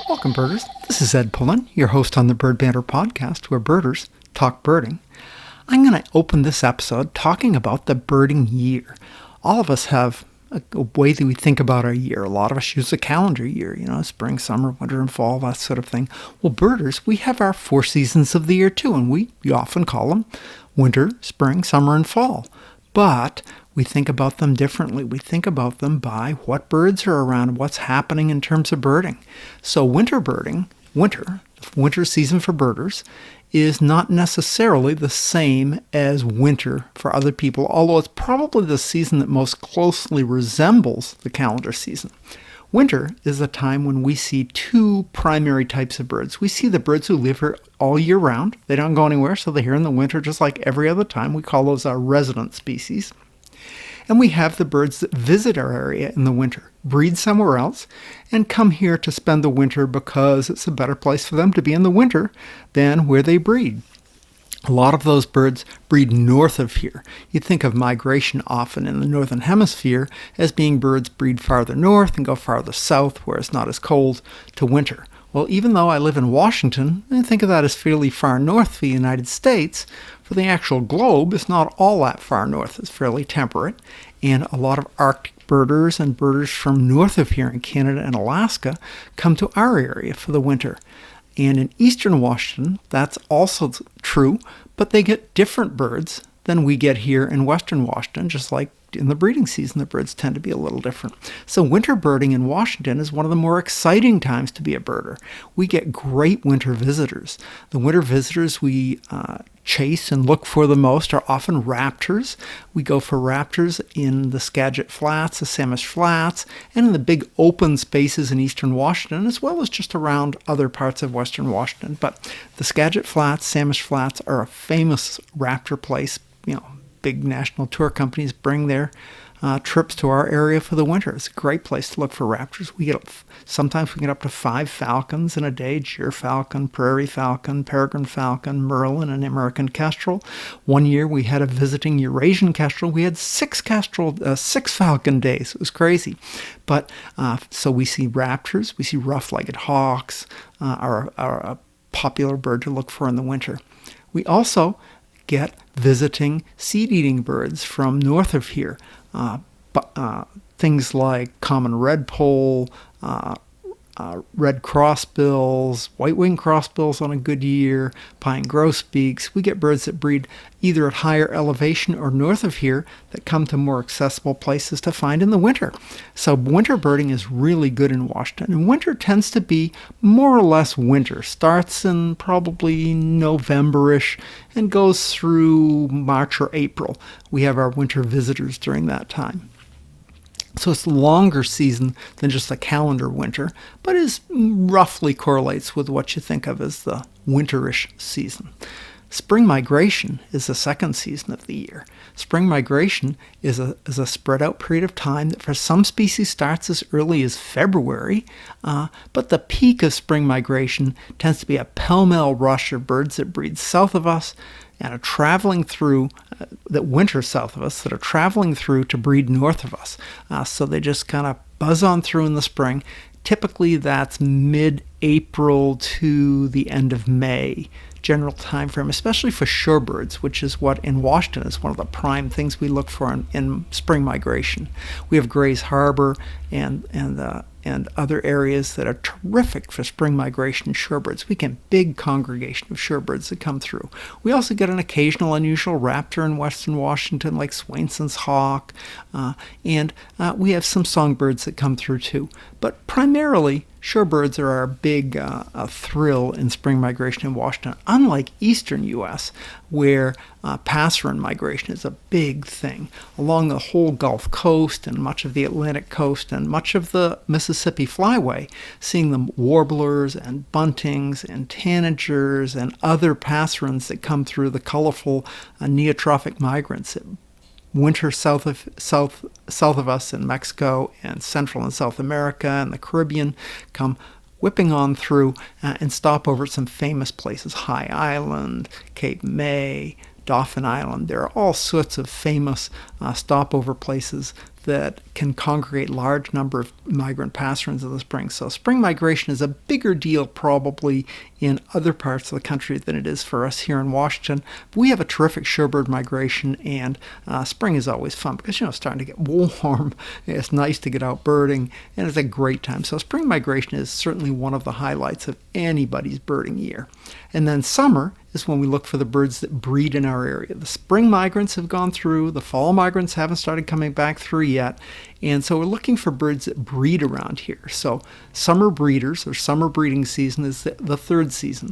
Welcome, birders. This is Ed Pullen, your host on the Bird Banter podcast, where birders talk birding. I'm going to open this episode talking about the birding year. All of us have a way that we think about our year. A lot of us use a calendar year, spring, summer, winter, and fall, that sort of thing. Well, birders, we have our 4 seasons of the year too, and we often call them winter, spring, summer, and fall. But we think about them differently. We think about them by what birds are around, what's happening in terms of birding. So winter birding, winter season for birders, is not necessarily the same as winter for other people, although it's probably the season that most closely resembles the calendar season. Winter is the time when we see 2 primary types of birds. We see the birds who live here all year round. They don't go anywhere, so they're here in the winter just like every other time. We call those our resident species. And we have the birds that visit our area in the winter, breed somewhere else, and come here to spend the winter because it's a better place for them to be in the winter than where they breed. A lot of those birds breed north of here. You think of migration often in the northern hemisphere as being birds breed farther north and go farther south where it's not as cold to winter. Well, even though I live in Washington, I think of that as fairly far north for the United States. For the actual globe, it's not all that far north. It's fairly temperate. And a lot of Arctic birders and birders from north of here in Canada and Alaska come to our area for the winter. And in eastern Washington, that's also true, but they get different birds than we get here in western Washington, just like in the breeding season, the birds tend to be a little different. So winter birding in Washington is one of the more exciting times to be a birder. We get great winter visitors. The winter visitors we chase and look for the most are often raptors. We go for raptors in the Skagit Flats, the Samish Flats, and in the big open spaces in eastern Washington, as well as just around other parts of western Washington. But the Skagit Flats, Samish Flats are a famous raptor place. Big national tour companies bring their trips to our area for the winter. It's a great place to look for raptors. Sometimes we get up to 5 falcons in a day: gyrfalcon, prairie falcon, peregrine falcon, merlin, and American kestrel. One year we had a visiting Eurasian kestrel. We had 6 falcon days. It was crazy. But so we see raptors, we see rough-legged hawks, are a popular bird to look for in the winter. We also get visiting seed-eating birds from north of here. Things like common redpoll, red crossbills, white-winged crossbills on a good year, pine grosbeaks. We get birds that breed either at higher elevation or north of here that come to more accessible places to find in the winter. So winter birding is really good in Washington. And winter tends to be more or less winter. Starts in probably November-ish and goes through March or April. We have our winter visitors during that time. So it's a longer season than just a calendar winter, but is roughly correlates with what you think of as the winterish season. Spring migration is the second season of the year. Spring migration is a spread out period of time that for some species starts as early as February, but the peak of spring migration tends to be a pell-mell rush of birds that breed south of us and are traveling through, that winter south of us, that are traveling through to breed north of us. So they just kind of buzz on through in the spring. Typically that's mid-April to the end of May, general time frame, especially for shorebirds, which is what in Washington is one of the prime things we look for in spring migration. We have Gray's Harbor and other areas that are terrific for spring migration shorebirds. We get big congregation of shorebirds that come through. We also get an occasional unusual raptor in western Washington, like Swainson's hawk, and we have some songbirds that come through too. But primarily, shorebirds are our big thrill in spring migration in Washington, unlike eastern U.S., where passerine migration is a big thing. Along the whole Gulf Coast and much of the Atlantic coast and much of the Mississippi Flyway, seeing the warblers and buntings and tanagers and other passerines that come through, the colorful neotrophic migrants that winter south of us in Mexico and Central and South America and the Caribbean come whipping on through and stop over at some famous places: High Island, Cape May, Dauphin Island. There are all sorts of famous stopover places that can congregate large number of migrant passerines in the spring. So spring migration is a bigger deal probably in other parts of the country than it is for us here in Washington. But we have a terrific shorebird migration, and spring is always fun because it's starting to get warm. It's nice to get out birding, and it's a great time. So spring migration is certainly one of the highlights of anybody's birding year. And then summer is when we look for the birds that breed in our area. The spring migrants have gone through, the fall migrants haven't started coming back through yet. And so we're looking for birds that breed around here. So summer breeders or summer breeding season is the third season.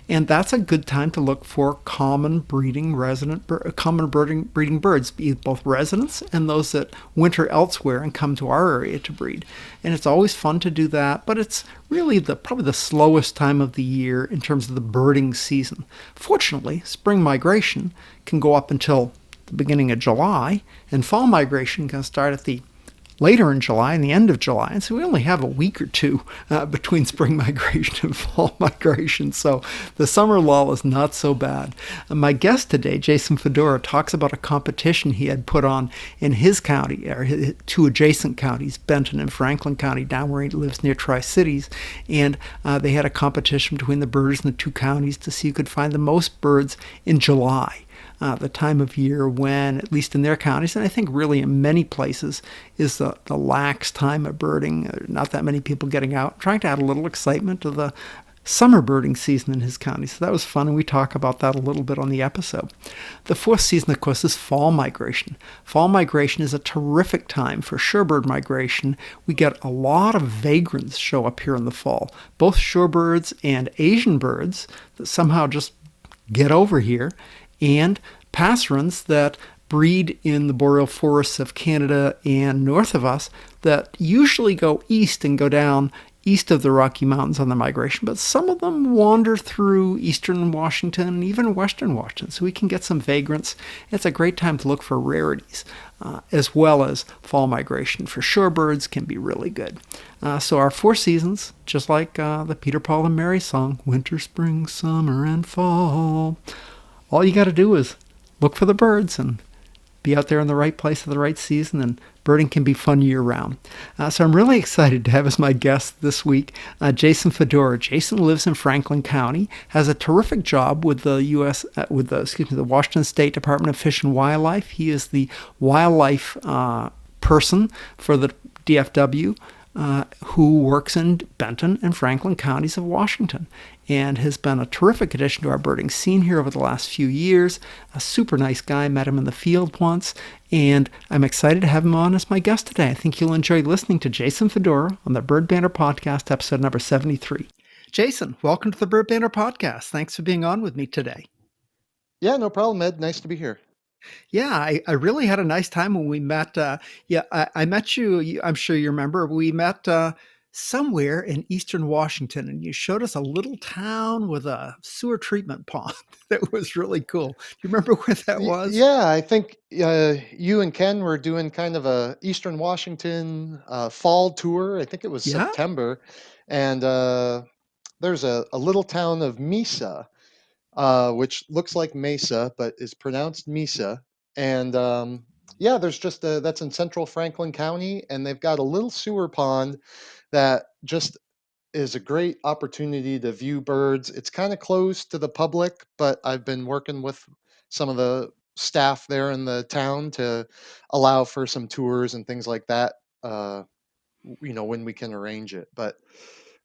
And that's a good time to look for common breeding breeding birds, both residents and those that winter elsewhere and come to our area to breed. And it's always fun to do that, but it's really probably the slowest time of the year in terms of the birding season. Fortunately, spring migration can go up until the beginning of July, and fall migration can start at the later in July and the end of July. And so we only have a week or two between spring migration and fall migration. So the summer lull is not so bad. My guest today, Jason Fidorra, talks about a competition he had put on in his county, or two adjacent counties, Benton and Franklin County, down where he lives near Tri-Cities. And they had a competition between the birders in the two counties to see who could find the most birds in July. The time of year when, at least in their counties, and I think really in many places, is the lax time of birding. Not that many people getting out, trying to add a little excitement to the summer birding season in his county. So that was fun, and we talk about that a little bit on the episode. The fourth season, of course, is fall migration. Fall migration is a terrific time for shorebird migration. We get a lot of vagrants show up here in the fall, both shorebirds and Asian birds that somehow just get over here, and passerines that breed in the boreal forests of Canada and north of us that usually go east and go down east of the Rocky Mountains on the migration, but some of them wander through eastern Washington and even western Washington, so we can get some vagrants. It's a great time to look for rarities, as well as fall migration for shorebirds can be really good. So our four seasons, just like the Peter, Paul, and Mary song, winter, spring, summer, and fall. All you got to do is look for the birds and be out there in the right place at the right season, and birding can be fun year round. So I'm really excited to have as my guest this week Jason Fidorra. Jason lives in Franklin County, has a terrific job with the the Washington State Department of Fish and Wildlife. He is the wildlife person for the DFW. Who works in Benton and Franklin counties of Washington, and has been a terrific addition to our birding scene here over the last few years. A super nice guy, met him in the field once, and I'm excited to have him on as my guest today. I think you'll enjoy listening to Jason Fidorra on the Bird Banter Podcast, episode number 73. Jason, welcome to the Bird Banter Podcast. Thanks for being on with me today. Yeah, no problem, Ed. Nice to be here. Yeah, I really had a nice time when we met. I met you. I'm sure you remember. We met somewhere in eastern Washington, and you showed us a little town with a sewer treatment pond that was really cool. Do you remember where that was? Yeah, I think you and Ken were doing kind of a Eastern Washington fall tour. I think it was Yeah. September, and there's a little town of Mesa, which looks like Mesa but is pronounced Mesa. And yeah, there's just that's in central Franklin County, and they've got a little sewer pond that just is a great opportunity to view birds. It's kind of closed to the public, but I've been working with some of the staff there in the town to allow for some tours and things like that. When we can arrange it. But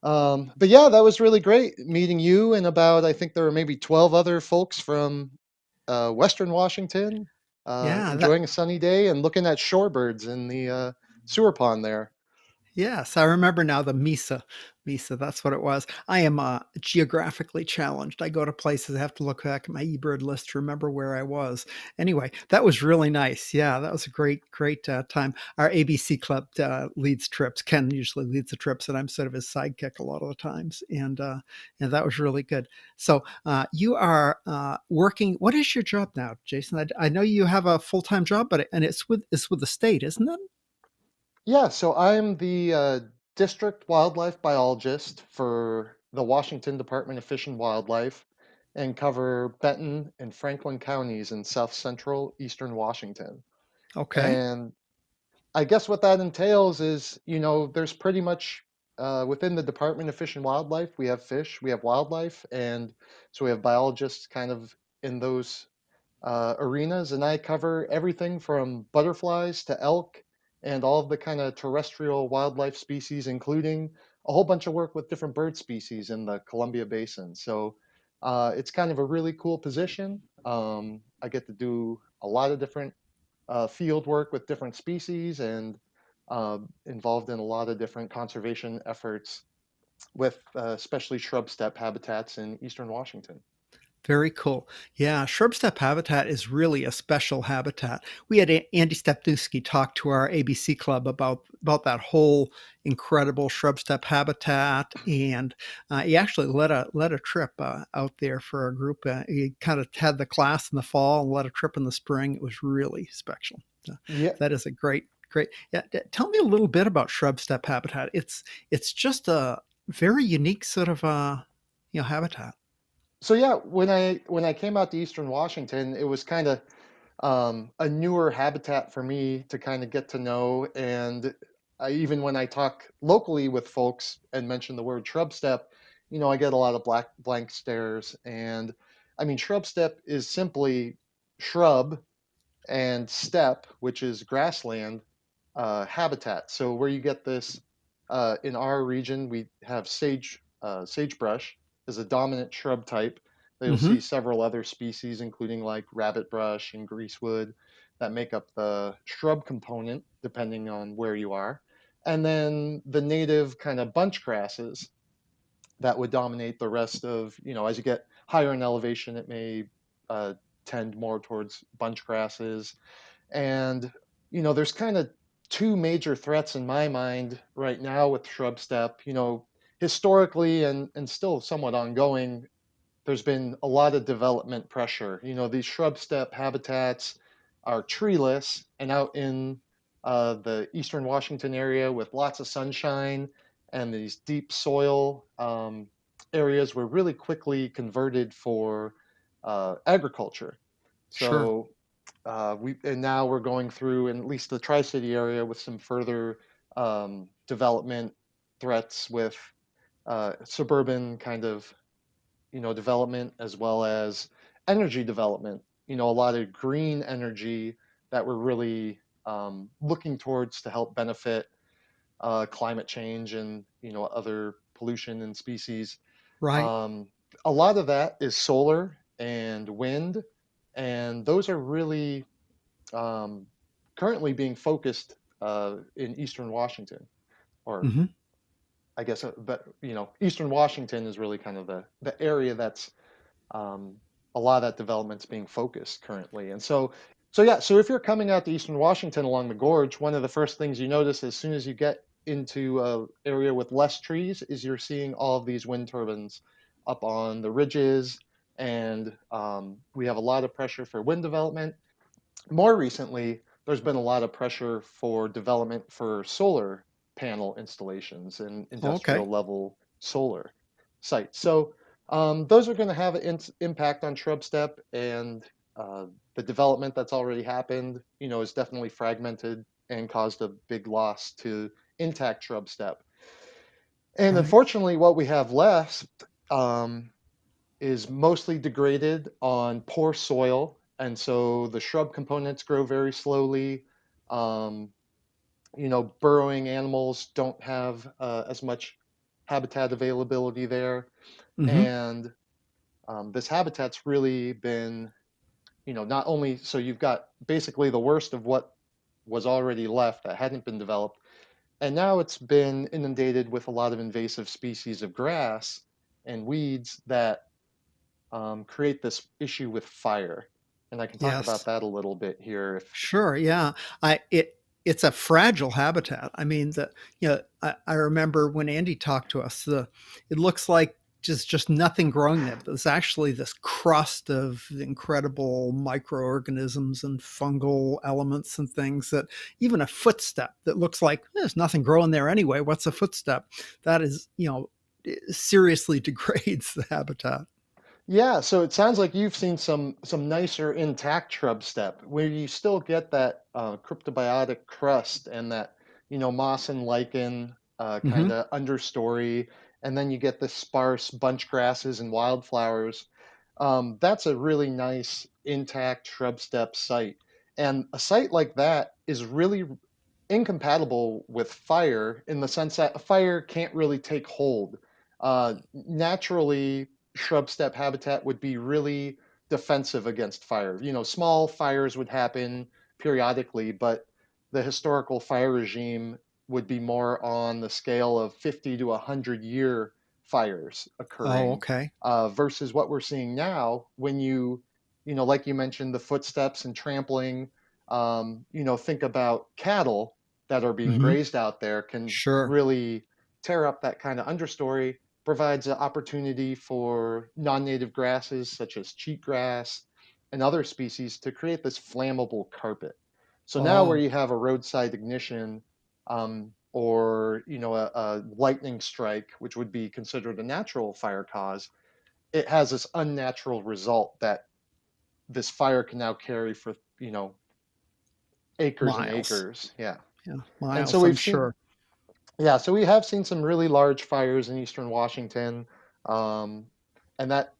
yeah, that was really great meeting you and about I think there were maybe 12 other folks from Western Washington, Yeah, that enjoying a sunny day and looking at shorebirds in the sewer pond there. Yes, I remember now the Mesa. Mesa, that's what it was. I am geographically challenged. I go to places, I have to look back at my eBird list to remember where I was. Anyway, that was really nice. Yeah, that was a great time. Our ABC club leads trips. Ken usually leads the trips, and I'm sort of his sidekick a lot of the times. And that was really good. So you are working. What is your job now, Jason? I know you have a full time job, but it's with the state, isn't it? Yeah, so I'm the district wildlife biologist for the Washington Department of Fish and Wildlife and cover Benton and Franklin counties in south central eastern Washington. Okay. And I guess what that entails is, there's pretty much within the Department of Fish and Wildlife, we have fish, we have wildlife, and so we have biologists kind of in those arenas, and I cover everything from butterflies to elk and all of the kind of terrestrial wildlife species, including a whole bunch of work with different bird species in the Columbia Basin. So it's kind of a really cool position. I get to do a lot of different field work with different species and involved in a lot of different conservation efforts with especially shrub-steppe habitats in eastern Washington. Very cool. Yeah, shrub-steppe habitat is really a special habitat. We had Andy Stepnewski talk to our ABC club about that whole incredible shrub-steppe habitat, and he actually led a trip out there for a group. He kind of had the class in the fall and led a trip in the spring. It was really special. So Yeah, that is a great. Yeah, tell me a little bit about shrub-steppe habitat. It's just a very unique sort of habitat. so yeah, when I came out to Eastern Washington, it was kind of a newer habitat for me to kind of get to know. And even when I talk locally with folks and mention the word shrub step, I get a lot of blank stares. And I mean, shrub step is simply shrub and steppe, which is grassland habitat. So where you get this in our region, we have sagebrush is a dominant shrub type. You'll see Hmm. several other species, including like rabbitbrush and greasewood, that make up the shrub component, depending on where you are. And then the native kind of bunch grasses that would dominate the rest of, as you get higher in elevation, it may uh, tend more towards bunch grasses. And, there's kind of two major threats in my mind right now with shrub steppe. Historically and still somewhat ongoing, there's been a lot of development pressure. These shrub steppe habitats are treeless and out in the eastern Washington area with lots of sunshine and these deep soil areas were really quickly converted for agriculture. Sure. So now we're going through, in at least the Tri-City area, with some further development threats with suburban kind of development as well as energy development. A lot of green energy that we're really looking towards to help benefit climate change and other pollution and species. Right. Um, a lot of that is solar and wind, and those are really um, currently being focused in Eastern Washington, or Hmm. I guess, but Eastern Washington is really kind of the area that's um, a lot of that development's being focused currently. And so yeah, so if you're coming out to Eastern Washington along the gorge, one of the first things you notice as soon as you get into a area with less trees is you're seeing all of these wind turbines up on the ridges, and we have a lot of pressure for wind development. More recently, there's been a lot of pressure for development for solar panel installations and Okay. industrial level solar sites. So those are going to have an impact on shrub step, and the development that's already happened, is definitely fragmented and caused a big loss to intact shrub step. And Right. unfortunately, what we have left um, is mostly degraded on poor soil, and so the shrub components grow very slowly. Um, Burrowing animals don't have as much habitat availability there, Hmm. and this habitat's really been, not only so you've got basically the worst of what was already left that hadn't been developed, and now it's been inundated with a lot of invasive species of grass and weeds that create this issue with fire. And I can talk about Yes. that a little bit here. If Sure. Yeah. It's a fragile habitat. I mean, I remember when Andy talked to us, it looks like just nothing growing there. But there's actually this crust of incredible microorganisms and fungal elements and things that even a footstep that looks like there's nothing growing there anyway. What's a footstep? That is, seriously degrades the habitat. Yeah, so it sounds like you've seen some nicer intact shrub step where you still get that cryptobiotic crust and that moss and lichen kind Hmm. of understory, and then you get the sparse bunch grasses and wildflowers. That's a really nice intact shrub step site, and a site like that is really incompatible with fire in the sense that fire can't really take hold. Naturally, shrub steppe habitat would be really defensive against fire. Small fires would happen periodically, but the historical fire regime would be more on the scale of 50 to 100-year fires Oh, occurring okay. versus what we're seeing now when like you mentioned, the footsteps and trampling. Think about cattle that are being Hmm. grazed out there can Sure. really tear up that kind of understory, provides an opportunity for non-native grasses such as cheatgrass and other species to create this flammable carpet. So now where Oh, you have a roadside ignition or a lightning strike, which would be considered a natural fire cause, it has this unnatural result that this fire can now carry for acres and miles. acres. Yeah. Yeah, And so miles, I'm we've seen, sure. yeah, so we have seen some really large fires in eastern Washington. Um, and that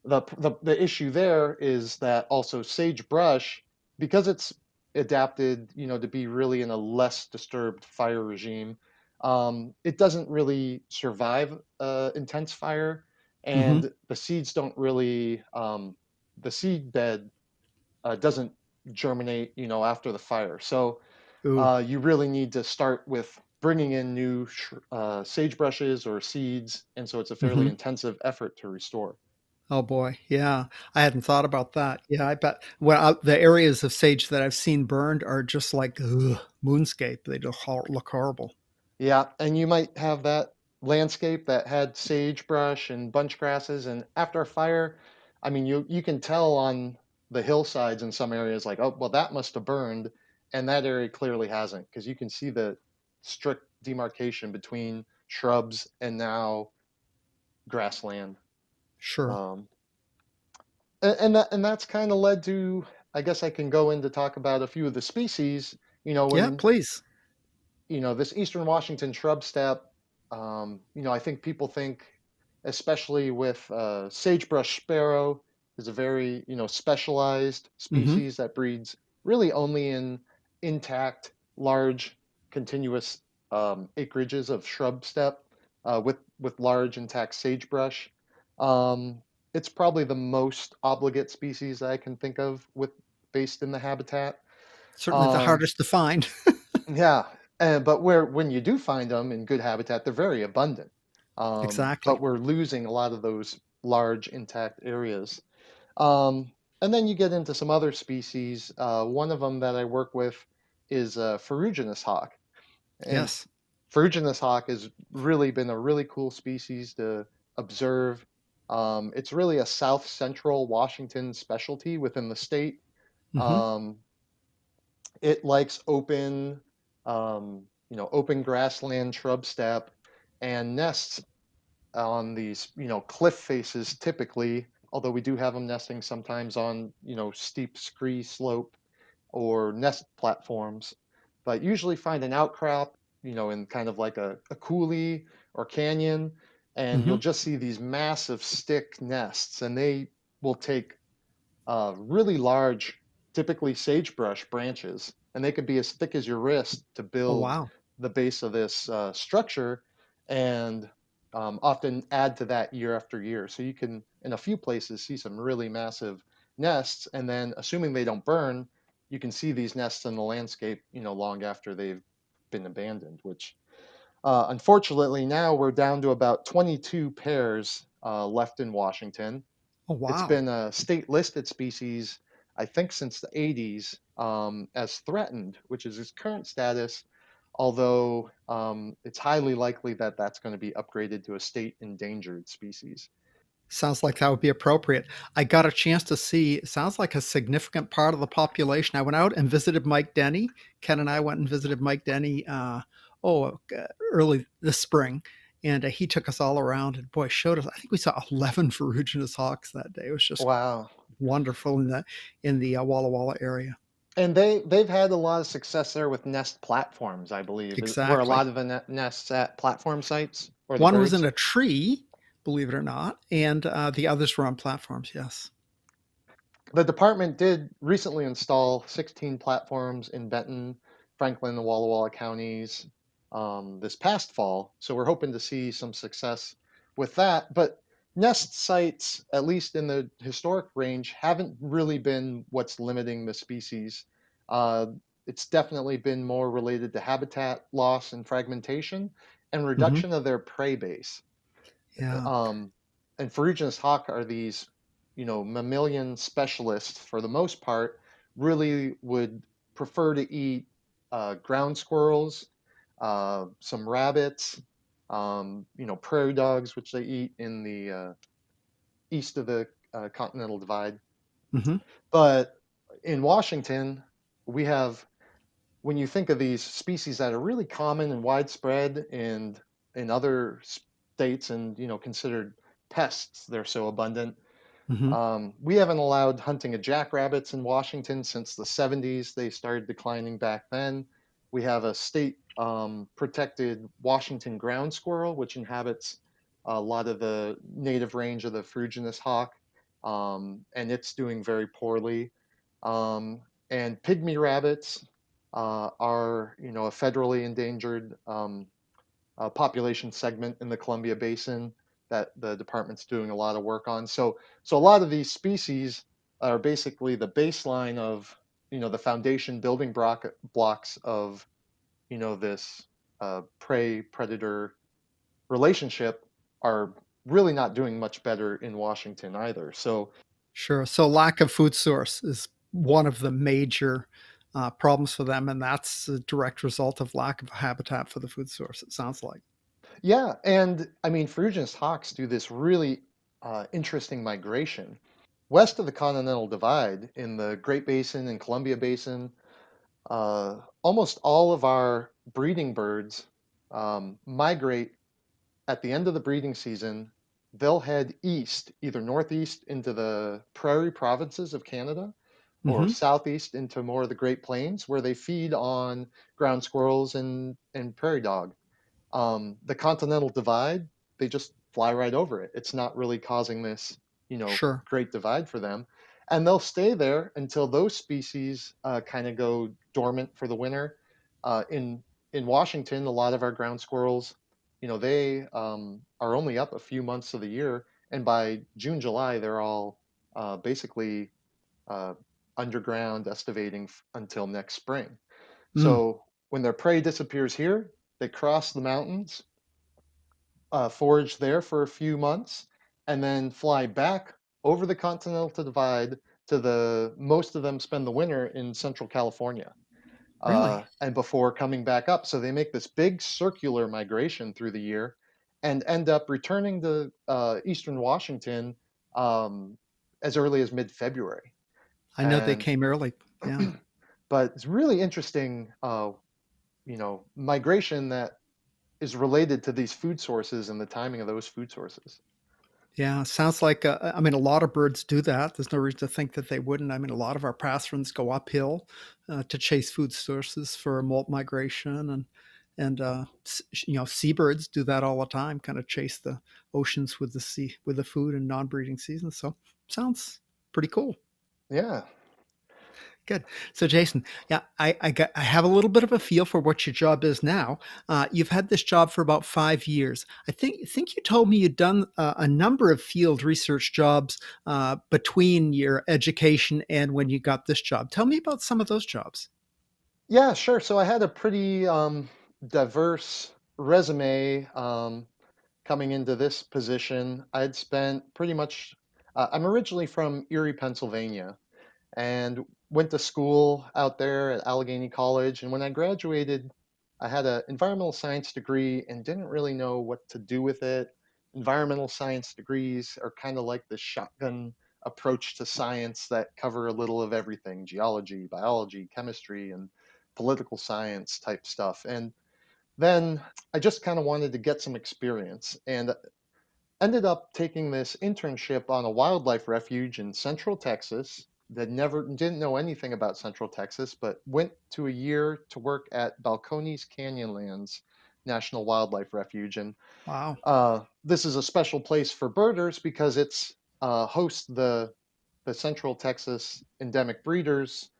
the issue there is that also sagebrush, because it's adapted, to be really in a less disturbed fire regime, it doesn't really survive intense fire, Hmm. and the seeds don't really, the seed bed doesn't germinate, after the fire. So Ooh. you really need to start with bringing in new sagebrushes or seeds, and so it's a fairly Hmm. intensive effort to restore. Oh boy, yeah. I hadn't thought about that. Yeah, I bet. Well, the areas of sage that I've seen burned are just like moonscape. They look horrible. Yeah, and you might have that landscape that had sagebrush and bunch grasses, and after a fire, I mean, you can tell on the hillsides in some areas, like, oh, well, that must have burned, and that area clearly hasn't, because you can see the strict demarcation between shrubs and now grassland. Sure. Um, and that's kind of led to, I guess I can go in to talk about a few of the species. Yeah, When please. this eastern Washington shrub steppe, I think people think, especially with sagebrush sparrow, is a very specialized Hmm. species that breeds really only in intact, large, continuous acreages of shrub steppe with large intact sagebrush. Um, it's probably the most obligate species I can think of with based in the habitat. Certainly the Um, hardest to find. yeah, but when you do find them in good habitat, they're very abundant. But Exactly. we're losing a lot of those large intact areas. Um, and then you get into some other species. One of them that I work with is ferruginous hawk, and Yes. ferruginous hawk has really been a really cool species to observe. It's really a South Central Washington specialty within the state. Hmm. Um, it likes open grassland, shrub steppe, and nests on these, cliff faces typically, although we do have them nesting sometimes on, steep scree slope or nest platforms, but usually find an outcrop, in kind of like a coulee or canyon, and you'll Hmm. just see these massive stick nests, and they will take really large, typically sagebrush branches, and they could be as thick as your wrist to Oh build wow. the base of this structure, and often add to that year after year. So you can, in a few places, see some really massive nests, and then assuming they don't burn, you can see these nests in the landscape, long after they've been abandoned. Which, unfortunately, now we're down to about 22 pairs left in Washington. Oh It's wow. been a state listed species, I think, since the 80s as threatened, which is its current status, although it's highly likely that that's going to be upgraded to a state endangered species. Sounds like that would be appropriate. I got a chance to see, it sounds like a significant part of the population. I went out and visited Mike Denny. Ken and I went and visited Mike Denny, early this spring. and he took us all around and boy showed us. I think we saw 11 ferruginous hawks that day. It was just Wow. wonderful in the Walla Walla area. And they've had a lot of success there with nest platforms, I believe. Were a Exactly. lot of the nests at platform sites or the One was in birds? a tree, believe it or not, and the others were on platforms. Yes. The department did recently install 16 platforms in Benton, Franklin, and Walla Walla counties this past fall. So we're hoping to see some success with that. But nest sites, at least in the historic range, haven't really been what's limiting the species. Uh, it's definitely been more related to habitat loss and fragmentation and Hmm. reduction of their prey base. Yeah. Um, and ferruginous hawk are these, mammalian specialists for the most part, really would prefer to eat ground squirrels, some rabbits, prairie dogs, which they eat in the east of the Continental Divide. Hmm. But in Washington, we have, when you think of these species that are really common and widespread and in other states and considered pests, they're so abundant. Hmm. We haven't allowed hunting of jackrabbits in Washington since the 70s. They started declining back then. We have a state protected Washington ground squirrel, which inhabits a lot of the native range of the fruitionist hawk, and it's doing very poorly. Um, and pygmy rabbits are, a federally endangered population segment in the Columbia Basin that the department's doing a lot of work on. So a lot of these species are basically the baseline of, the foundation building blocks of, this prey predator relationship are really not doing much better in Washington either. So Sure. So lack of food source is one of the major problems for them, and that's a direct result of lack of habitat for the food source. It sounds like. yeah, and I mean, ferruginous hawks do this really interesting migration west of the Continental Divide in the Great Basin and Columbia Basin. Almost all of our breeding birds migrate at the end of the breeding season. They'll head east, either northeast into the prairie provinces of Canada or Hmm. southeast into more of the Great Plains, where they feed on ground squirrels and prairie dog. The Continental Divide, they just fly right over it. It's not really causing this, Sure. great divide for them. And they'll stay there until those species kind of go dormant for the winter. In Washington, a lot of our ground squirrels, they are only up a few months of the year, and by June, July, they're all basically uh, underground, estivating until next spring. Mm, So when their prey disappears here, they cross the mountains, forage there for a few months, and then fly back over the Continental Divide to most of them spend the winter in Central California, really? and before coming back up. So they make this big circular migration through the year and end up returning to Eastern Washington um, as early as mid-February. I know they And came early. Yeah. but it's really interesting, migration that is related to these food sources and the timing of those food sources. Yeah. Sounds like, I mean, a lot of birds do that. There's no reason to think that they wouldn't. I mean, a lot of our passerines go uphill to chase food sources for molt migration, and seabirds do that all the time, kind of chase the oceans with the sea, with the food and non-breeding seasons. So sounds pretty cool. Yeah. Good. So, Jason, yeah, I have a little bit of a feel for what your job is now. You've had this job for about 5 years. I think you told me you'd done a number of field research jobs between your education and when you got this job. Tell me about some of those jobs. Yeah, sure. So I had a pretty diverse resume coming into this position. I'd spent pretty much, I'm originally from Erie, Pennsylvania, and went to school out there at Allegheny College. And when I graduated, I had an environmental science degree and didn't really know what to do with it. Environmental science degrees are kind of like the shotgun approach to science that cover a little of everything: geology, biology, chemistry, and political science type stuff. And then I just kind of wanted to get some experience and ended up taking this internship on a wildlife refuge in Central Texas that never didn't know anything about Central Texas, but went to a year to work at Balcones Canyonlands National Wildlife Refuge. And Wow. this is a special place for birders because it's hosts the Central Texas endemic breeders,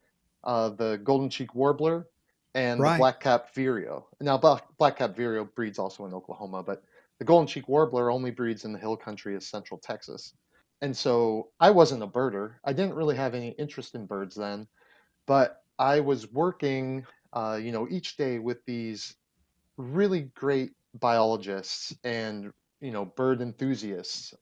the golden cheek warbler and the Right. black-capped vireo. Now, black-capped vireo breeds also in Oklahoma, but the golden cheek warbler only breeds in the hill country of Central Texas. And so I wasn't a birder. I didn't really have any interest in birds then, but I was working, each day with these really great biologists and bird enthusiasts.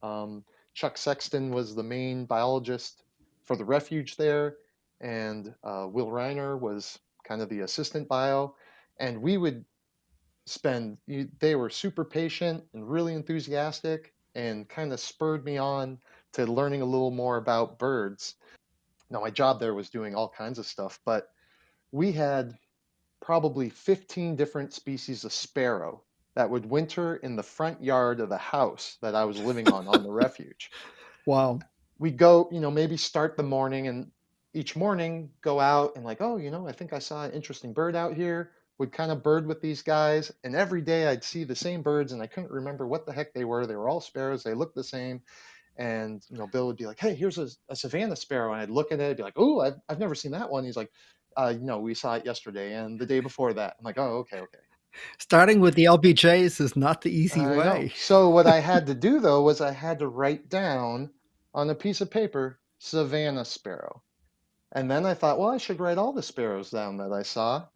Chuck Sexton was the main biologist for the refuge there, and Will Reiner was kind of the assistant bio. And we would they were super patient and really enthusiastic, and kind of spurred me on to learning a little more about birds. Now, my job there was doing all kinds of stuff, but we had probably 15 different species of sparrow that would winter in the front yard of the house that I was living on the refuge. Wow. We'd go, maybe start the morning and each morning go out and like, oh, I think I saw an interesting bird out here. Would kind of bird with these guys. And every day I'd see the same birds and I couldn't remember what the heck they were. They were all sparrows. They looked the same. And, Bill would be like, hey, here's a Savannah sparrow. And I'd look at it, I'd be like, oh, I've never seen that one. He's like, we saw it yesterday and the day before that. I'm like, oh, okay, okay. Starting with the LBJs is not the easy I know. way. So what I had to do though was I had to write down on a piece of paper Savannah sparrow. And then I thought, well, I should write all the sparrows down that I saw.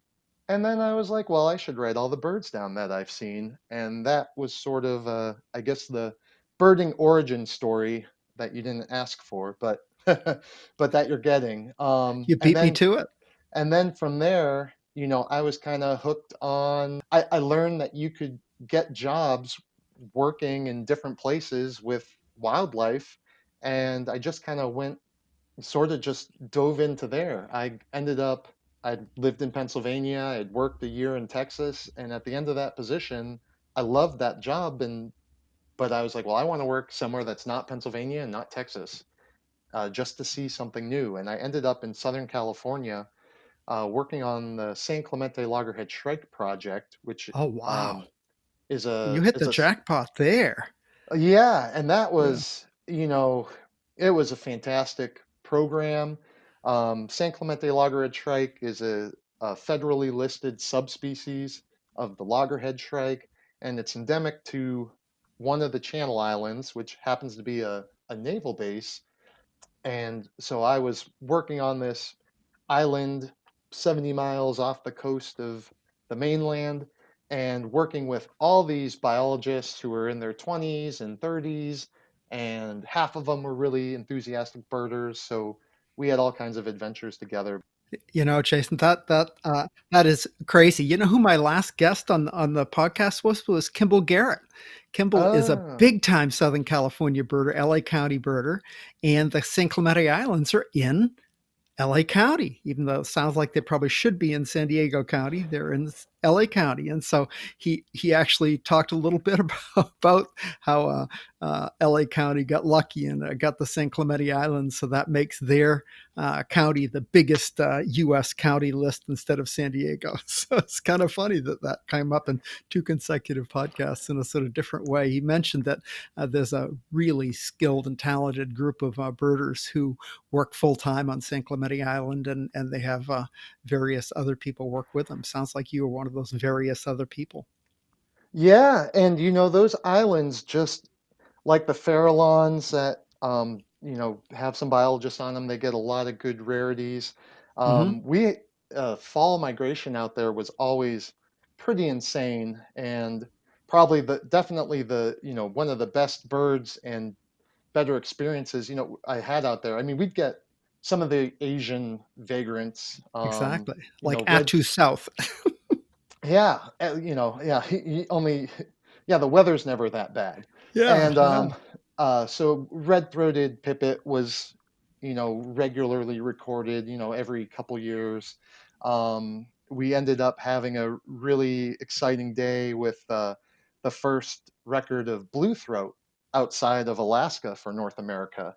And then I was like, well, I should write all the birds down that I've seen. And that was sort of, I guess, the birding origin story that you didn't ask for, but but that you're getting. You beat me to it. And then from there, I was kind of hooked on. I learned that you could get jobs working in different places with wildlife, and I just kind of went sort of just dove into there. I lived in Pennsylvania, I'd worked a year in Texas, and at the end of that position, I loved that job. But I was like, well, I want to work somewhere that's not Pennsylvania and not Texas, just to see something new. And I ended up in Southern California, working on the San Clemente Loggerhead Shrike project, which Oh, wow. um, is You a hit is the a jackpot there. yeah, and that Yeah. was, it was a fantastic program. San Clemente loggerhead shrike is a federally listed subspecies of the loggerhead shrike, and it's endemic to one of the Channel Islands, which happens to be a naval base. And so I was working on this island 70 miles off the coast of the mainland and working with all these biologists who were in their 20s and 30s, and half of them were really enthusiastic birders. So we had all kinds of adventures together. Jason, that is crazy. You know who my last guest on the podcast was Kimball Garrett. Kimball is a Ah, big time Southern California birder, LA County birder, and the San Clemente Islands are in LA County, even though it sounds like they probably should be in San Diego County. They're in LA County. And so he actually talked a little bit about how LA County got lucky and got the San Clemente Islands. So that makes their county the biggest U.S. county list instead of San Diego. So it's kind of funny that that came up in two consecutive podcasts in a sort of different way. He mentioned that there's a really skilled and talented group of birders who work full time on San Clemente Island, and they have various other people work with them. Sounds like you were one of those various other people. yeah, and those islands, just like the Farallones that have some biologists on them. They get a lot of good rarities. Mm-hmm. We Fall migration out there was always pretty insane, and probably definitely the one of the best birds and better experiences I had out there. I mean, we'd get some of the Asian vagrants, Exactly, like red. Attu South. Yeah, yeah. He only, yeah. The weather's never that bad, Yeah, and yeah. so red-throated pipit was, regularly recorded, every couple years. we ended up having a really exciting day with the first record of blue throat outside of Alaska for North America,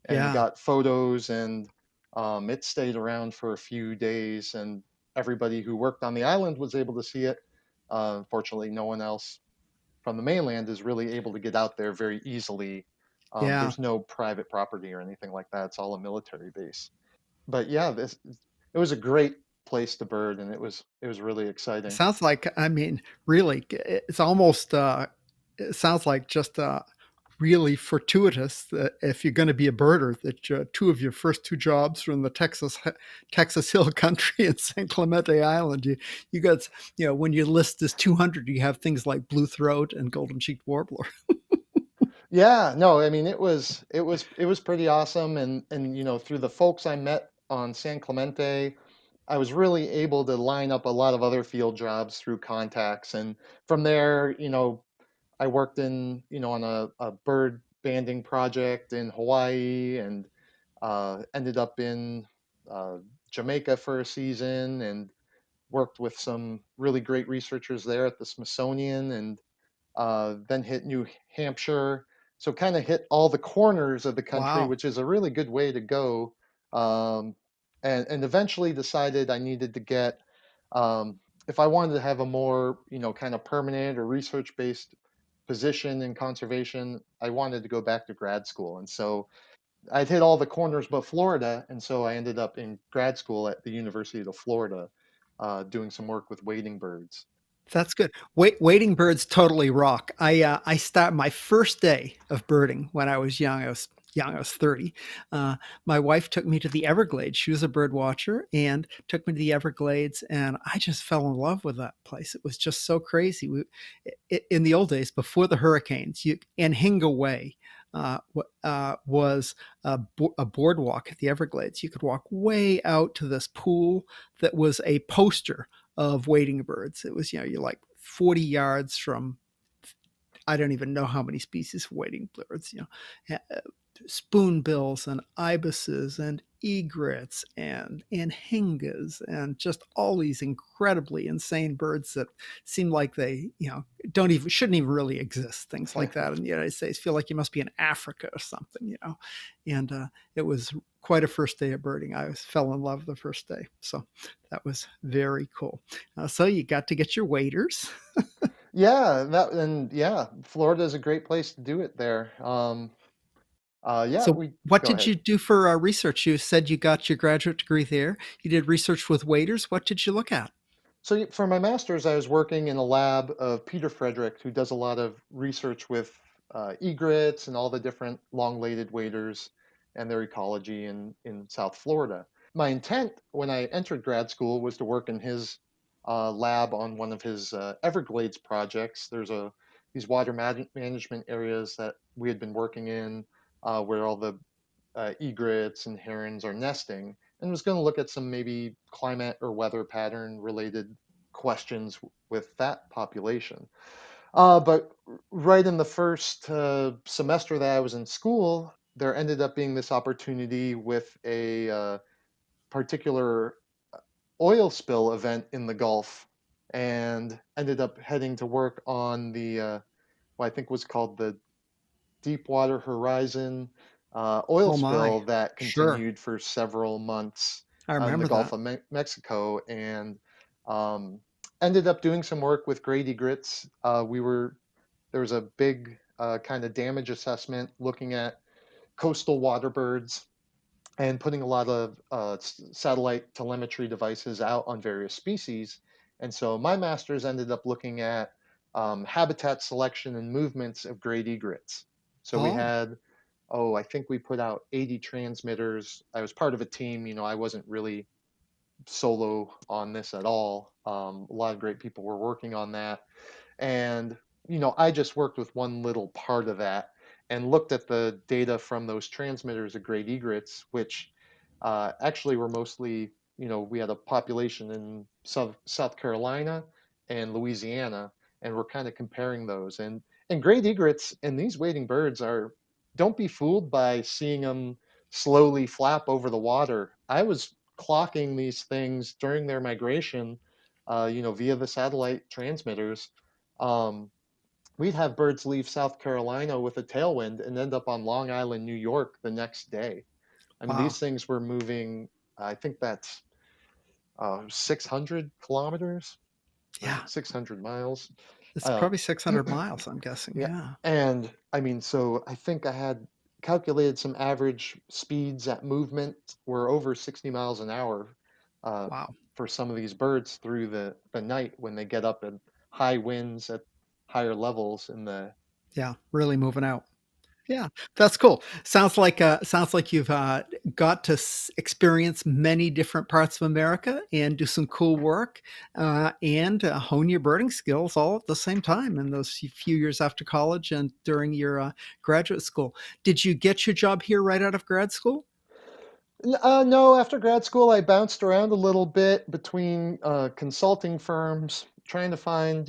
and Yeah. got photos, and it stayed around for a few days, and everybody who worked on the island was able to see it. Unfortunately, no one else from the mainland is really able to get out there very easily. Yeah. There's no private property or anything like that. It's all a military base. But yeah, this it was a great place to bird, and it was really It exciting. sounds like, I mean, really, it's almost, it sounds like just really fortuitous that if you're going to be a birder, that two of your first two jobs were in the Texas Hill Country and San Clemente Island. You got, when you list this 200, you have things like blue throat and golden cheeked warbler. Yeah, no, I mean it was pretty awesome, and through the folks I met on San Clemente, I was really able to line up a lot of other field jobs through contacts, and from there, I worked on a bird banding project in Hawaii, and ended up in uh, Jamaica for a season, and worked with some really great researchers there at the Smithsonian, and then hit New Hampshire. So kind of hit all the corners of the country, Wow. which is a really good way to go. Um, and eventually decided I needed to get, if I wanted to have a more, kind of permanent or research based position in conservation, I wanted to go back to grad school. And so I'd hit all the corners but Florida. And so I ended up in grad school at the University of Florida, doing some work with wading birds. That's good. Wading birds totally rock. I start my first day of birding when I was young. I was 30. Uh, my wife took me to the Everglades. She was a bird watcher and took me to the Everglades, and I just fell in love with that place. It was just so crazy. In the old days, before the hurricanes, Anhinga Way was a boardwalk at the Everglades. You could walk way out to this pool that was a poster of wading birds. It was, you're like 40 yards from, I don't even know how many species of wading birds, spoonbills and ibises and egrets and anhingas and just all these incredibly insane birds that seem like they, don't even shouldn't even really exist. Things like that in the United States feel like you must be in Africa or something. And it was quite a first day of birding. Fell in love the first day, so that was very cool. So you got to get your waders. Yeah, and yeah, Florida is a great place to do it there. Yeah, So we what go did ahead. you do for research? You said you got your graduate degree there. You did research with waders. What did you look at? So for my master's, I was working in a lab of Peter Frederick, who does a lot of research with egrets and all the different long-lated waders and their ecology in South Florida. My intent when I entered grad school was to work in his lab on one of his Everglades projects. There's these water management areas that we had been working in, where all the egrets and herons are nesting, and was going to look at some maybe climate or weather pattern related questions with that population. But right in the first semester that I was in school, there ended up being this opportunity with a particular oil spill event in the Gulf, and ended up heading to work on the what I think was called the Deepwater Horizon oil Oh my, spill that sure. continued for several months I in the remember Gulf that. of Mexico, and um, ended up doing some work with great egrets. There was a big kind of damage assessment looking at coastal water birds and putting a lot of satellite telemetry devices out on various species. And so my master's ended up looking at habitat selection and movements of great egrets. So we Oh, had, I think we put out 80 transmitters. I was part of a team. I wasn't really solo on this at all. A lot of great people were working on that. And, I just worked with one little part of that and looked at the data from those transmitters of great egrets, which actually were mostly, we had a population in South Carolina and Louisiana, and we're kind of comparing those. And great egrets and these wading birds don't be fooled by seeing them slowly flap over the water. I was clocking these things during their migration via the satellite transmitters. Um, we'd have birds leave South Carolina with a tailwind and end up on Long Island, New York the next day. I mean, Wow. these things were moving, I think that's 600 kilometers or Yeah. 600 miles. It's Uh, probably 600 miles, I'm guessing. yeah. Yeah. And I mean, so I think I had calculated some average speeds at movement were over 60 miles an hour uh, Wow. for some of these birds through the night when they get up in high winds at higher levels in the. Yeah. Really moving out. Yeah, that's cool. Sounds like you've got to experience many different parts of America and do some cool work and hone your birding skills all at the same time in those few years after college and during your graduate school. Did you get your job here right out of grad school? No, after grad school, I bounced around a little bit between consulting firms, trying to find,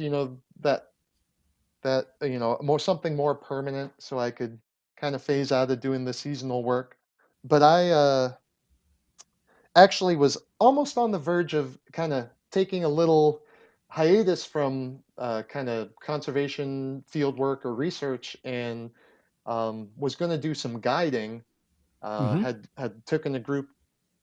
more something more permanent, so I could kind of phase out of doing the seasonal work. But I actually was almost on the verge of kind of taking a little hiatus from kind of conservation field work or research, and was going to do some guiding. Mm-hmm. Had taken a group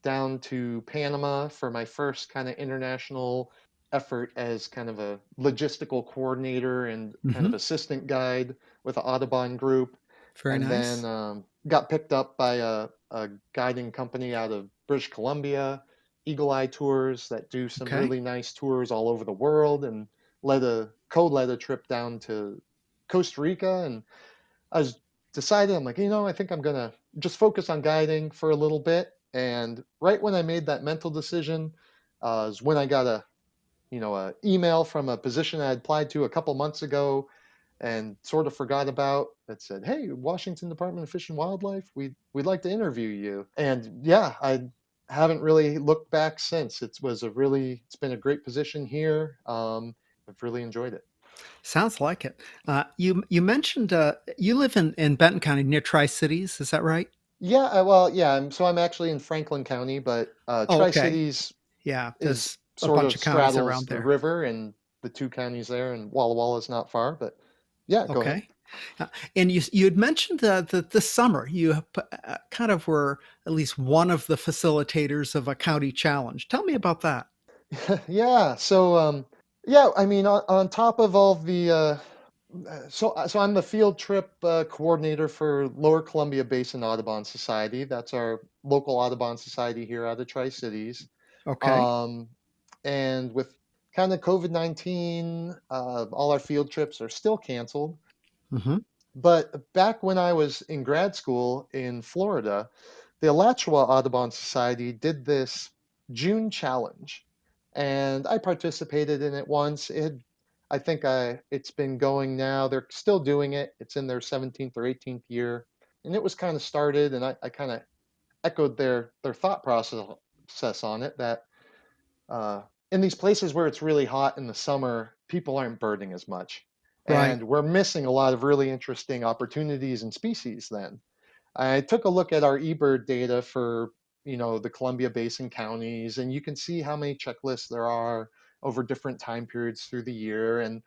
down to Panama for my first kind of international effort as kind of a logistical coordinator and kind Mm-hmm. of assistant guide with the Audubon group. Very And then nice. got picked up by a guiding company out of British Columbia, Eagle Eye Tours, that do some Okay. really nice tours all over the world, and led a trip down to Costa Rica. And I was decided, I'm like, I think I'm gonna just focus on guiding for a little bit. And right when I made that mental decision, is when I got a email from a position I had applied to a couple months ago and sort of forgot about, that said, "Hey, Washington Department of Fish and Wildlife, we'd like to interview you." And yeah, I haven't really looked back since. It's been a great position here. I've really enjoyed it. Sounds like it. You mentioned you live in Benton County near Tri Cities. Is that right? Yeah, well, yeah. I'm actually in Franklin County, but Oh, Tri okay. Cities Yeah, is there's a sort bunch of of counties straddles around the there. river and the two counties there, and Walla Walla is not far. But yeah, go ahead. Okay. And you had mentioned that this summer you kind of were at least one of the facilitators of a county challenge. Tell me about that. Yeah. So yeah, I mean, on top of all the so I'm the field trip coordinator for Lower Columbia Basin Audubon Society. That's our local Audubon Society here out of Tri Cities. Okay. Um, and with kind of COVID-19, all our field trips are still canceled. Hmm. But back when I was in grad school in Florida, the Alachua Audubon Society did this June challenge, and I participated in it once. It's been going now. They're still doing it. It's in their 17th or 18th year, and it was kind of started, and I kind of echoed their thought process on it, that uh, in these places where it's really hot in the summer, people aren't birding as much. Right. And we're missing a lot of really interesting opportunities and species then. I took a look at our eBird data for, the Columbia Basin counties, and you can see how many checklists there are over different time periods through the year. And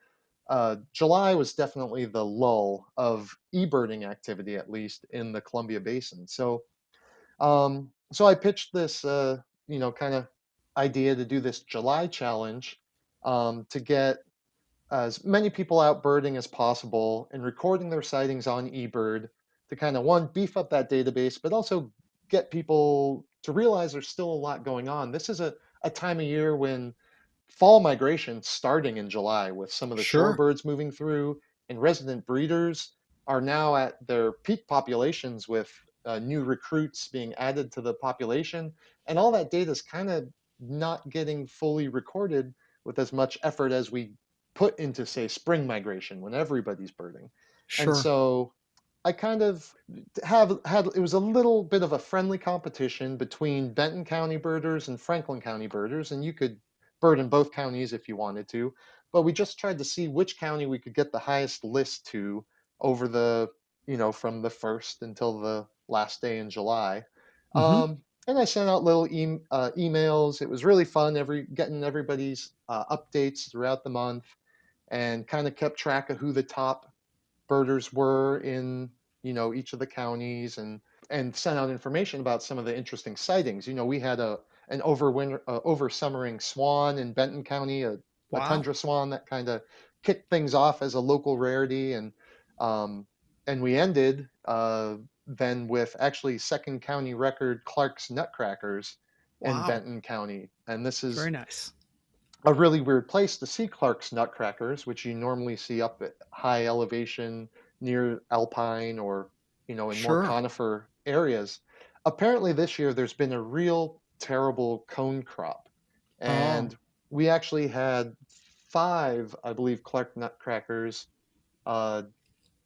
July was definitely the lull of eBirding activity, at least in the Columbia Basin. So I pitched this, kind of idea to do this July challenge, to get as many people out birding as possible and recording their sightings on eBird to kind of one beef up that database, but also get people to realize there's still a lot going on. This is a time of year when fall migration starting in July with some of the Sure. shorebirds moving through, and resident breeders are now at their peak populations with new recruits being added to the population. And all that data is kind of not getting fully recorded with as much effort as we put into, say, spring migration when everybody's birding. And Sure. so I kind of have had it was a little bit of a friendly competition between Benton County birders and Franklin County birders, and you could bird in both counties if you wanted to. But we just tried to see which county we could get the highest list to over from the first until the last day in July. Hmm. Um, and I sent out little emails. It was really fun, getting everybody's updates throughout the month, and kind of kept track of who the top birders were in each of the counties, and sent out information about some of the interesting sightings. We had an over summering swan in Benton County, a Wow. tundra swan that kind of kicked things off as a local rarity, um, and we ended then with actually second county record Clark's nutcrackers in Wow. Benton County, and this is Very nice. a really weird place to see Clark's nutcrackers, which you normally see up at high elevation near alpine or, in more Sure. conifer areas. Apparently, this year there's been a real terrible cone crop. Oh. And we actually had five, I believe, Clark nutcrackers uh,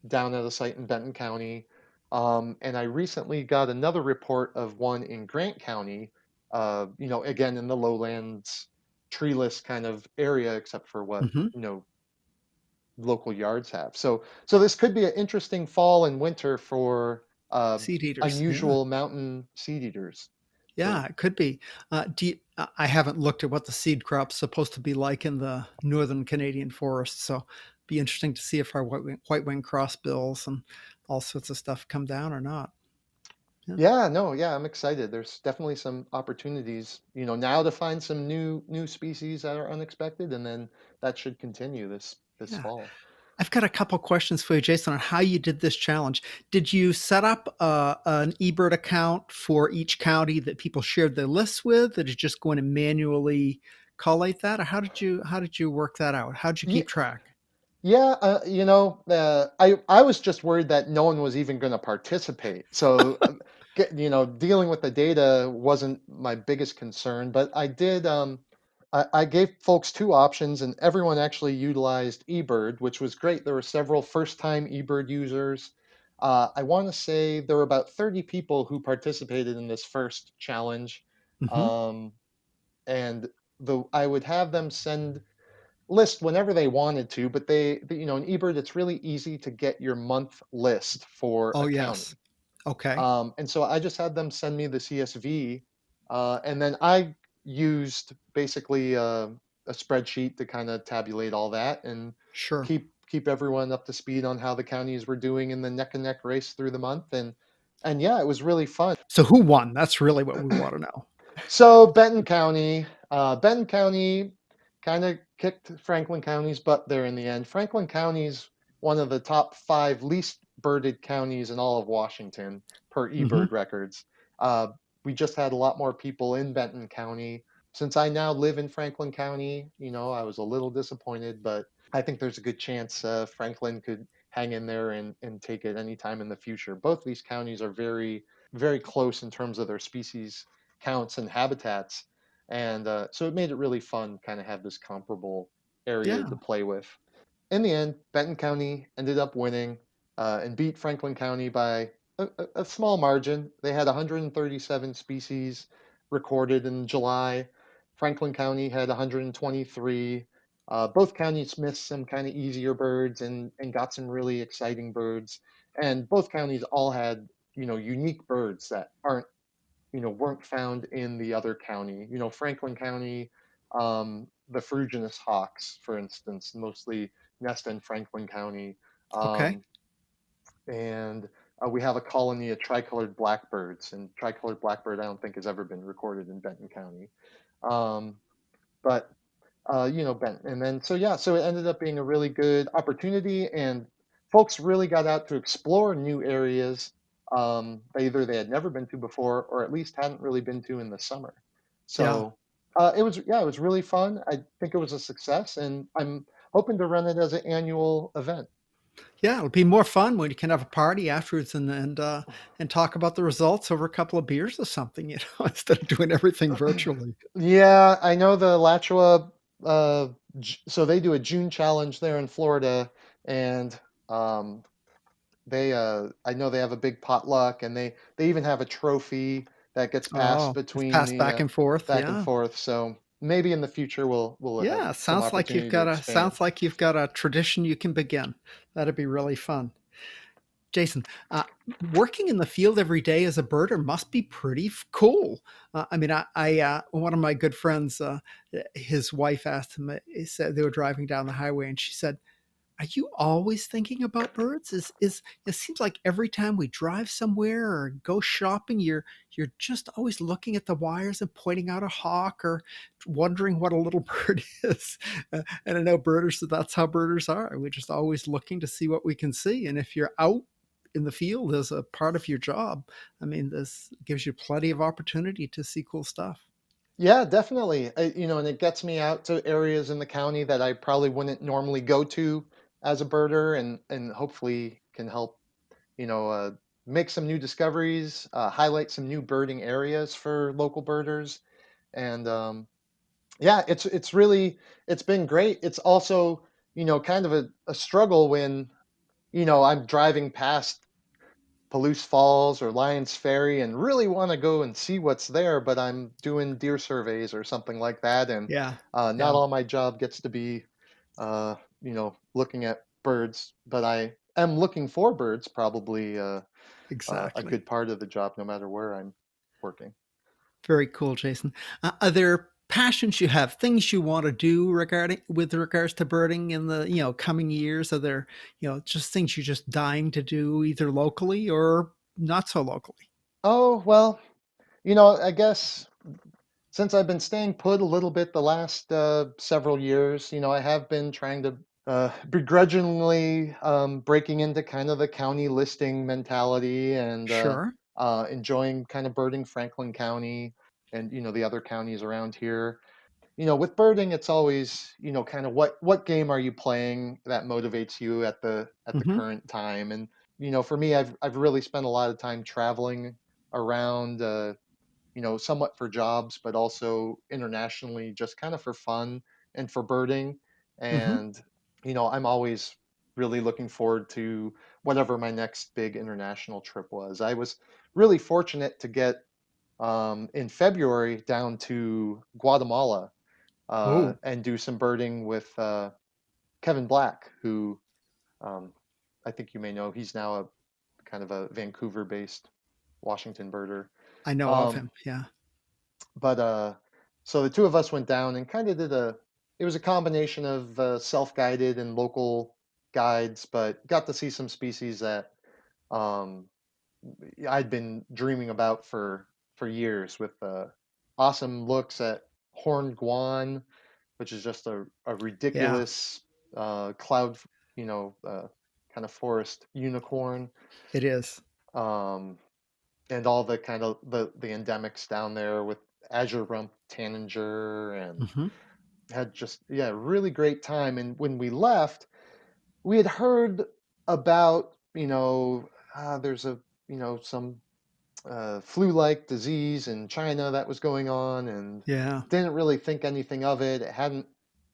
down at a site in Benton County. And I recently got another report of one in Grant County, again in the lowlands, treeless kind of area, except for what, Hmm. local yards have. So this could be an interesting fall and winter for Seed eaters. Yeah. unusual mountain seed eaters. Yeah, So it could be. I haven't looked at what the seed crop's supposed to be like in the northern Canadian forests, so be interesting to see if our white-winged crossbills and all sorts of stuff come down or not. Yeah, yeah, no, yeah, I'm excited. There's definitely some opportunities, now to find some new species that are unexpected, and then that should continue this yeah. fall. I've got a couple questions for you, Jason, on how you did this challenge. Did you set up an eBird account for each county that people shared their lists with? Or did you just go in and manually collate that, or how did you work that out? How did you Yeah, keep track? yeah, I was just worried that no one was even going to participate. So, dealing with the data wasn't my biggest concern, but I did. I gave folks two options, and everyone actually utilized eBird, which was great. There were several first-time eBird users. I want to say there were about 30 people who participated in this first challenge, Hmm. um, and I would have them send list whenever they wanted to, but in eBird, it's really easy to get your month list for Oh, a yes. county. Okay. And so I just had them send me the CSV, and then I used basically a spreadsheet to kind of tabulate all that and Sure. keep everyone up to speed on how the counties were doing in the neck and neck race through the month, and yeah, it was really fun. So who won? That's really what we want to know. So Benton County kind of kicked Franklin County's butt there in the end. Franklin County's one of the top five least birded counties in all of Washington per Hmm. eBird records. Uh, we just had a lot more people in Benton County. Since I now live in Franklin County, I was a little disappointed, but I think there's a good chance Franklin could hang in there and take it anytime in the future. Both these counties are very, very close in terms of their species counts and habitats. And so it made it really fun, kind of have this comparable area to Yeah. play with. In the end, Benton County ended up winning and beat Franklin County by a small margin. They had 137 species recorded in July. Franklin County had 123. Both counties missed some kind of easier birds and got some really exciting birds. And both counties all had, unique birds that weren't found in the other county. Franklin County, the fruitionist hawks, for instance, mostly nest in Franklin County. Okay. Um, and we have a colony of tricolored blackbirds, and tricolored blackbird I don't think has ever been recorded in Benton County. Um, but Benton. And then, so yeah, so it ended up being a really good opportunity, and folks really got out to explore new areas that either they had never been to before or at least hadn't really been to in the summer. Yeah. So it was really fun. I think it was a success, and I'm hoping to run it as an annual event. Yeah. It'll be more fun when you can have a party afterwards and talk about the results over a couple of beers or something, instead of doing everything virtually. Yeah, I know the Alachua. So they do a June challenge there in Florida, and um, I know they have a big potluck, and they even have a trophy that gets passed Oh, it's between passed the back and forth. back and Yeah. forth. So maybe in the future we'll have Yeah. some Sounds like you've opportunity to got a expand. sounds like you've got a tradition you can begin. That'd be really fun. Jason, working in the field every day as a birder must be pretty cool. I mean, one of my good friends, his wife asked him. He said they were driving down the highway, and she said, "Are you always thinking about birds? Is it seems like every time we drive somewhere or go shopping, you're just always looking at the wires and pointing out a hawk or wondering what a little bird is." And I know birders, that's how birders are. We're just always looking to see what we can see. And if you're out in the field as a part of your job, I mean, this gives you plenty of opportunity to see cool stuff. Yeah, definitely. And it gets me out to areas in the county that I probably wouldn't normally go to as a birder, and hopefully can help, you know, uh, make some new discoveries, highlight some new birding areas for local birders, and yeah, it's been great. It's also, kind of a struggle when, I'm driving past Palouse Falls or Lyons Ferry and really want to go and see what's there, but I'm doing deer surveys or something like that, and Yeah, not yeah, all my job gets to be, looking at birds, but I am looking for birds probably a exactly. good part of the job, no matter where I'm working. Very cool, Jason. Are there passions you have, things you want to do regarding with regards to birding in the coming years? Are there just things you're just dying to do, either locally or not so locally? Oh, well, I guess since I've been staying put a little bit the last several years, I have been trying to begrudgingly breaking into kind of the county listing mentality and Sure. enjoying kind of birding Franklin County and the other counties around here. With birding, it's always kind of what game are you playing that motivates you at the Hmm. current time. And for me, I've really spent a lot of time traveling around. Somewhat for jobs, but also internationally, just kind of for fun and for birding. Hmm. And, I'm always really looking forward to whatever my next big international trip was. I was really fortunate to get in February down to Guatemala Oh, and do some birding with Kevin Black, who um, I think you may know. He's now a kind of a Vancouver based Washington birder. I know of Um, him. Yeah. but so the two of us went down and kind of did it was a combination of self-guided and local guides, but got to see some species that um, I'd been dreaming about for years, with awesome looks at horned guan, which is just a Yeah, ridiculous cloud, kind of forest unicorn, it is. um, and all the kind of the endemics down there with azure rump tanager, and Hmm. had just, yeah, really great time. And when we left, we had heard about, there's some flu-like disease in China that was going on, and Yeah. didn't really think anything of it. It hadn't,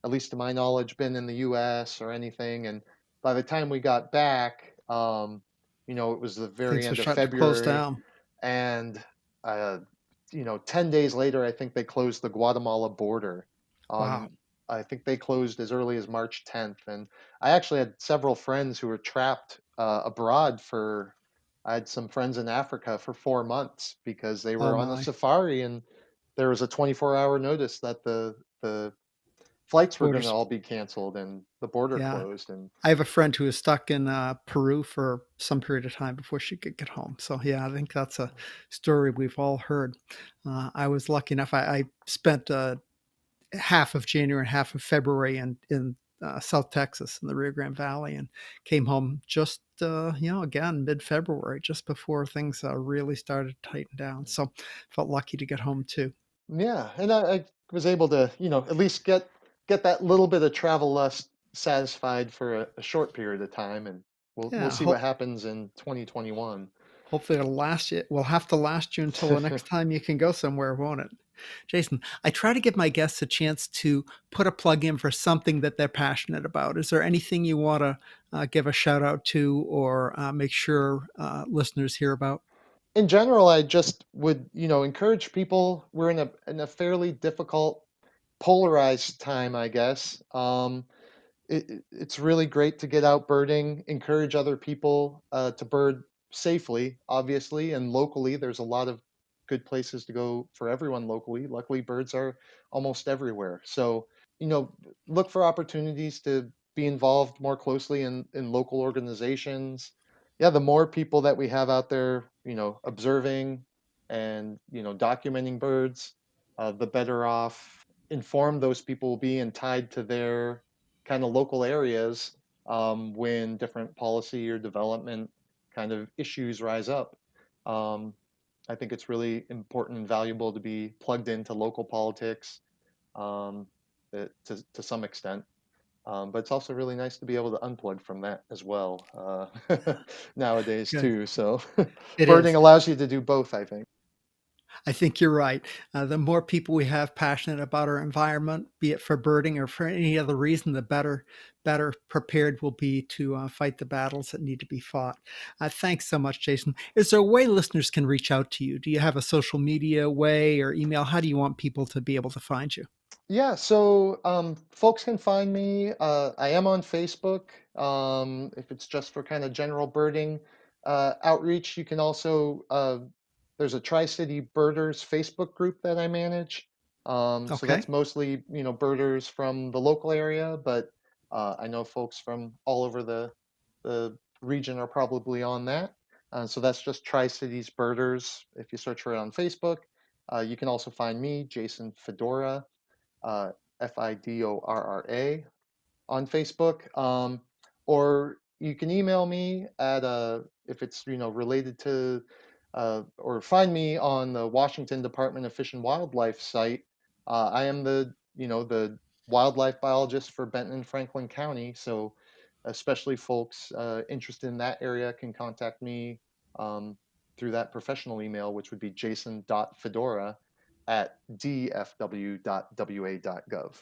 at least to my knowledge, been in the U.S. or anything. And by the time we got back, it was the very Things were end of starting to close February, down. and uh, 10 days later, I think they closed the Guatemala border Wow. on. I think they closed as early as March 10th, and I actually had several friends who were trapped abroad for. I had some friends in Africa for 4 months because they Oh were on a my. safari, and there was a 24-hour notice that the flights were going to Borders. all be canceled and the border Yeah. closed. And I have a friend who was stuck in Peru for some period of time before she could get home. So yeah, I think that's a story we've all heard. I was lucky enough. I spent half of January and half of February in South Texas in the Rio Grande Valley, and came home just again mid-February, just before things really started to tighten down. So felt lucky to get home too. yeah, and I was able to, at least get that little bit of travel lust satisfied for a short period of time, and we'll Yeah. see what happens in 2021. Hopefully it'll last you. Will have to last you until the next time you can go somewhere, won't it? Jason, I try to give my guests a chance to put a plug in for something that they're passionate about. Is there anything you want to give a shout out to or make sure listeners hear about? In general, I just would, encourage people. We're in a fairly difficult, polarized time, I guess. it's really great to get out birding, encourage other people to bird safely, obviously, and locally. There's a lot of good places to go for everyone locally. Luckily, birds are almost everywhere. So, you know, look for opportunities to be involved more closely in local organizations. Yeah, the more people that we have out there, observing and, documenting birds, the better off informed those people will be and tied to their kind of local areas when different policy or development kind of issues rise up. Um, I think it's really important and valuable to be plugged into local politics um, to some extent. But it's also really nice to be able to unplug from that as well nowadays Good. too. So It birding is. allows you to do both, I think. I think you're right. The more people we have passionate about our environment, be it for birding or for any other reason, the better prepared we'll be to fight the battles that need to be fought. Thanks so much, Jason. Is there a way listeners can reach out to you? Do you have a social media way or email? How do you want people to be able to find you? Yeah, so folks can find me. I am on Facebook. If it's just for kind of general birding outreach, you can also, there's a Tri-City Birders Facebook group that I manage. So Okay. that's mostly, birders from the local area, but I know folks from all over the region are probably on that. So that's just Tri-Cities Birders. If you search for it on Facebook, you can also find me, Jason Fidorra, uh, Fidorra on Facebook, or you can email me at if it's related to or find me on the Washington Department of Fish and Wildlife site. I am the wildlife biologist for Benton and Franklin County, so especially folks interested in that area can contact me um, through that professional email, which would be jason.fedora@dfw.wa.gov.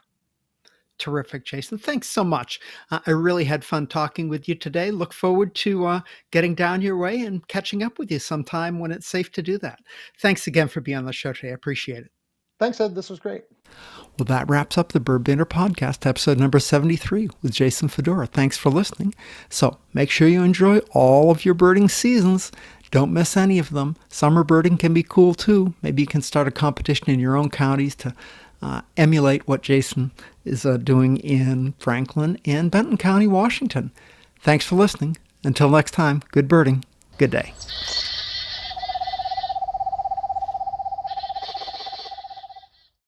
Terrific, Jason. Thanks so much. I really had fun talking with you today. Look forward to getting down your way and catching up with you sometime when it's safe to do that. Thanks again for being on the show today. I appreciate it. Thanks, Ed. This was great. Well, that wraps up the Bird Banter podcast, episode number 73 with Jason Fidorra. Thanks for listening. So make sure you enjoy all of your birding seasons. Don't miss any of them. Summer birding can be cool too. Maybe you can start a competition in your own counties to emulate what Jason is doing in Franklin and Benton County, Washington. Thanks for listening. Until next time, good birding. Good day.